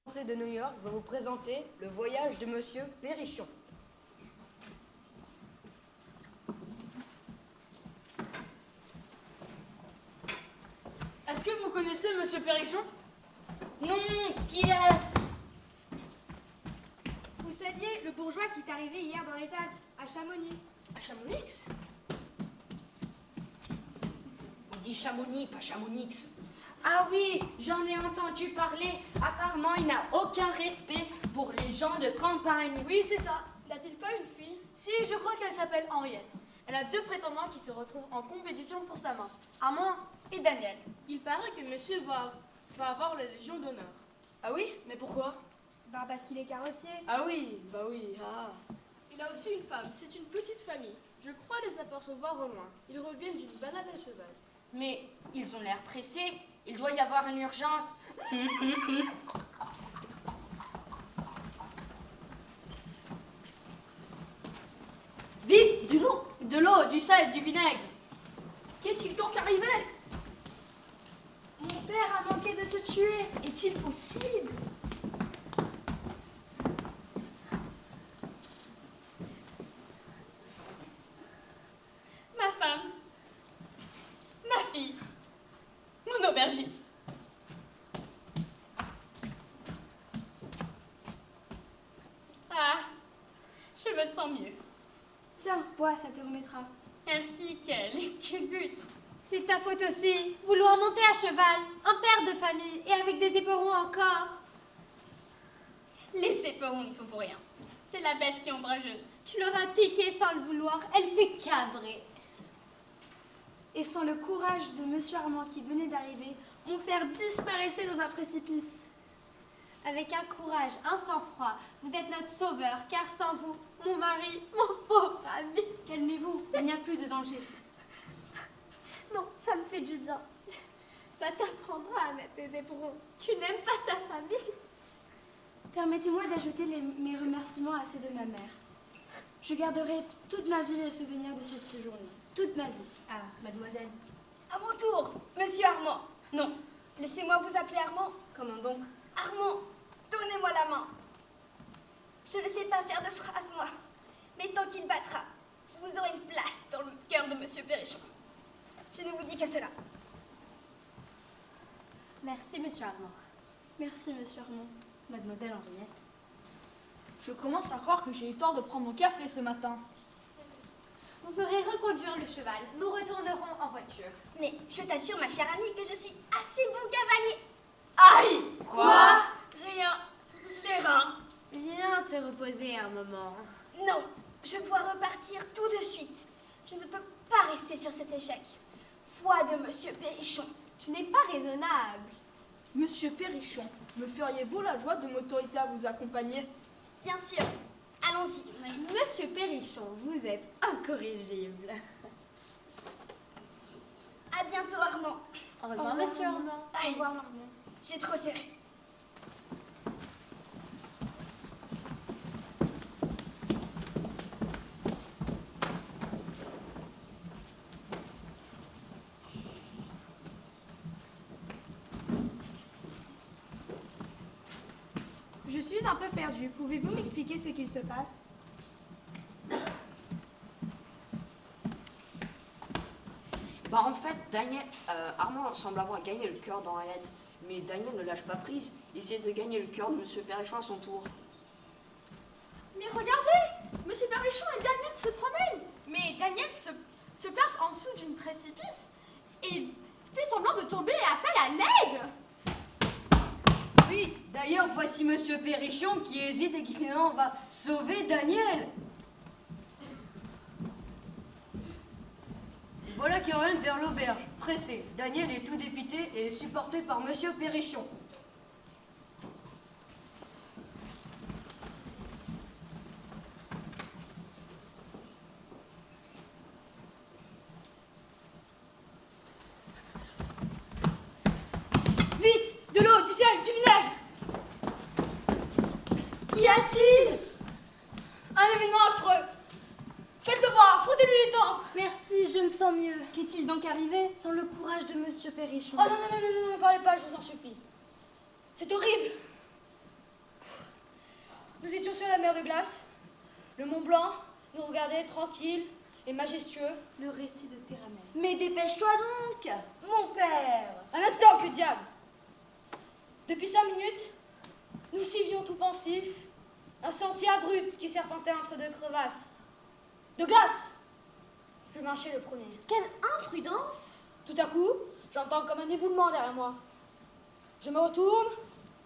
de New York va vous présenter le voyage de Monsieur Perrichon. Est-ce que vous connaissez Monsieur Perrichon? Non, qui est-ce? Vous saviez, le bourgeois qui est arrivé hier dans les Alpes, à Chamonix. À Chamonix? On dit Chamonix, pas Chamonix. Ah oui, j'en ai entendu parler. Apparemment, il n'a aucun respect pour les gens de campagne. Oui, c'est ça. N'a-t-il pas une fille? Si, je crois qu'elle s'appelle Henriette. Elle a deux prétendants qui se retrouvent en compétition pour sa main. Armand et Daniel. Il paraît que monsieur va avoir la Légion d'honneur. Ah oui? Mais pourquoi? Bah parce qu'il est carrossier. Ah oui, bah oui, ah. Il a aussi une femme, c'est une petite famille. Je crois les apercevoir au loin. Ils reviennent d'une balade à cheval. Mais ils ont l'air pressés. Il doit y avoir une urgence. Vite, de l'eau, du sel, du vinaigre. Qu'est-il donc arrivé? Mon père a manqué de se tuer. Est-il possible? Ma femme, ma fille, mon aubergiste. Ah, je me sens mieux. Tiens, bois, ça te remettra. Ainsi quel but? C'est ta faute aussi. Vouloir monter à cheval, un père de famille et avec des éperons encore. Les éperons n'y sont pour rien. C'est la bête qui est ombrageuse. Tu leur as piqué sans le vouloir. Elle s'est cabrée. Et sans le courage de Monsieur Armand qui venait d'arriver, mon père disparaissait dans un précipice. Avec un courage, un sang-froid, vous êtes notre sauveur, car sans vous, mon mari, mon pauvre ami. Calmez-vous, il n'y a plus de danger. Non, ça me fait du bien. Ça t'apprendra à mettre tes éperons. Tu n'aimes pas ta famille. Permettez-moi d'ajouter mes remerciements à ceux de ma mère. Je garderai toute ma vie le souvenir de cette journée. Toute ma vie. Ah, mademoiselle. À mon tour, monsieur Armand. Non. Laissez-moi vous appeler Armand. Comment donc? Armand, donnez-moi la main. Je ne sais pas faire de phrases, moi. Mais tant qu'il battra, vous aurez une place dans le cœur de monsieur Perrichon. Je ne vous dis que cela. Merci, monsieur Armand. Merci, Monsieur Armand. Mademoiselle Henriette. Je commence à croire que j'ai eu tort de prendre mon café ce matin. Vous ferez reconduire le cheval. Nous retournerons en voiture. Mais je t'assure, ma chère amie, que je suis assez bon cavalier. Aïe! Quoi? Rien. Les reins. Viens te reposer un moment. Non, je dois repartir tout de suite. Je ne peux pas rester sur cet échec. Foi de monsieur Perrichon. Tu n'es pas raisonnable. Monsieur Perrichon, me feriez-vous la joie de m'autoriser à vous accompagner? Bien sûr. Allons-y, mon ami. Monsieur Perrichon, vous êtes incorrigible. À bientôt, Armand. Au revoir, monsieur Armand. Aïe, Au revoir, Armand. j'ai trop serré. Je suis un peu perdue. Pouvez-vous m'expliquer ce qu'il se passe? Bah en fait, Armand semble avoir gagné le cœur d'Henriette, mais Daniel ne lâche pas prise, il essaie de gagner le cœur de Monsieur Perrichon à son tour. Mais regardez! Monsieur Perrichon et Daniel se promènent! Mais Daniel se place en dessous d'une précipice et fait semblant de tomber et appelle à l'aide! Oui, d'ailleurs, voici Monsieur Perrichon qui hésite et qui finalement va sauver Daniel. Voilà qui oriente vers l'auberge, pressé. Daniel est tout dépité et est supporté par Monsieur Perrichon. Vite! De l'eau, du sel, du vinaigre! Qu'y a-t-il? Un événement affreux! Faites-le boire, frottez-lui les tempes! Merci, je me sens mieux. Qu'est-il donc arrivé? Sans le courage de Monsieur Perrichon. Oh non, ne parlez pas, je vous en supplie. C'est horrible! Nous étions sur la mer de glace. Le Mont Blanc nous regardait tranquille et majestueux. Le récit de Théramène. Mais dépêche-toi donc, mon père. Un instant, que diable! Depuis 5 minutes, nous suivions tout pensifs un sentier abrupt qui serpentait entre 2 crevasses. De glace! Je marchais le premier. Quelle imprudence! Tout à coup, j'entends comme un éboulement derrière moi. Je me retourne.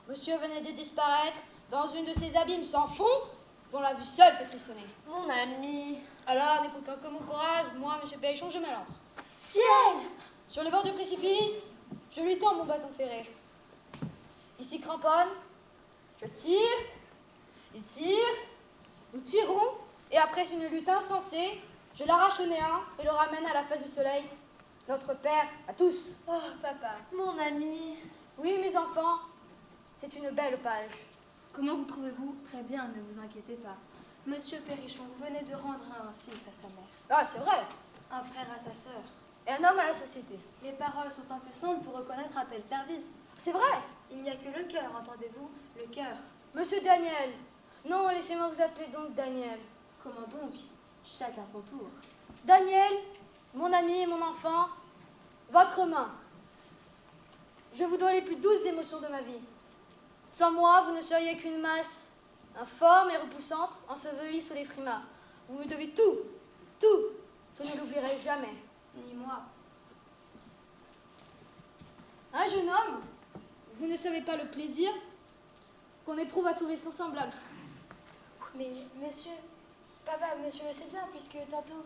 Monsieur venait de disparaître dans une de ces abîmes sans fond dont la vue seule fait frissonner. Mon ami. Alors, n'écoutant que mon courage, moi, monsieur Péchon, je me lance. Ciel! Sur le bord du précipice, je lui tends mon bâton ferré. Il s'y cramponne, je tire, il tire, nous tirons, et après une lutte insensée, je l'arrache au néant et le ramène à la face du soleil, notre père à tous. Oh, papa. Mon ami. Oui, mes enfants, c'est une belle page. Comment vous trouvez-vous? Très bien, ne vous inquiétez pas. Monsieur Perrichon, vous venez de rendre un fils à sa mère, Ah, c'est vrai, un frère à sa sœur. et un homme à la société. Les paroles sont impuissantes pour reconnaître un tel service. C'est vrai. Il n'y a que le cœur, entendez-vous? Le cœur. Monsieur Daniel, non, laissez-moi vous appeler donc Daniel. Comment donc? Chacun son tour. Daniel, mon ami et mon enfant, votre main. Je vous dois les plus douces émotions de ma vie. Sans moi, vous ne seriez qu'une masse informe et repoussante, ensevelie sous les frimas. Vous me devez tout, tout. Je ne l'oublierai jamais. Ni moi. Un jeune homme, vous ne savez pas le plaisir qu'on éprouve à sauver son semblable. Mais monsieur, papa, monsieur le sait bien, puisque tantôt...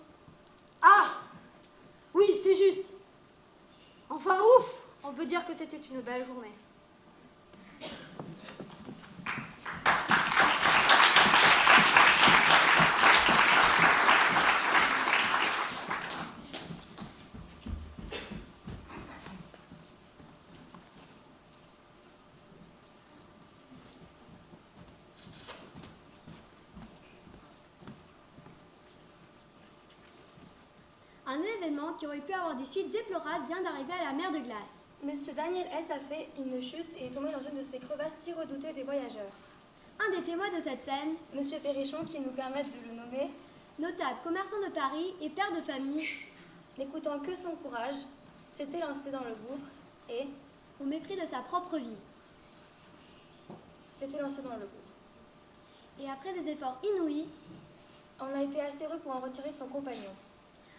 Ah! Oui, c'est juste. Enfin, ouf! On peut dire que c'était une belle journée. Un événement qui aurait pu avoir des suites déplorables vient d'arriver à la mer de glace. Monsieur Daniel S. a fait une chute et est tombé dans une de ces crevasses si redoutées des voyageurs. Un des témoins de cette scène, Monsieur Perrichon, qui nous permet de le nommer, notable commerçant de Paris et père de famille, n'écoutant que son courage, s'était lancé dans le gouffre et au mépris de sa propre vie. s'était lancé dans le gouffre. Et après des efforts inouïs, On a été assez heureux pour en retirer son compagnon.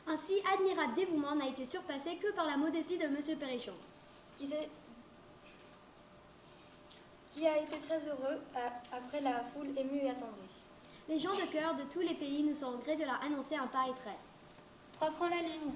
un si admirable dévouement n'a été surpassé que par la modestie de Monsieur Perrichon. Qui a été très heureux après la foule émue et attendrie. Les gens de cœur de tous les pays nous sont en gré de leur annoncer un pareil trait. 3 francs la ligne.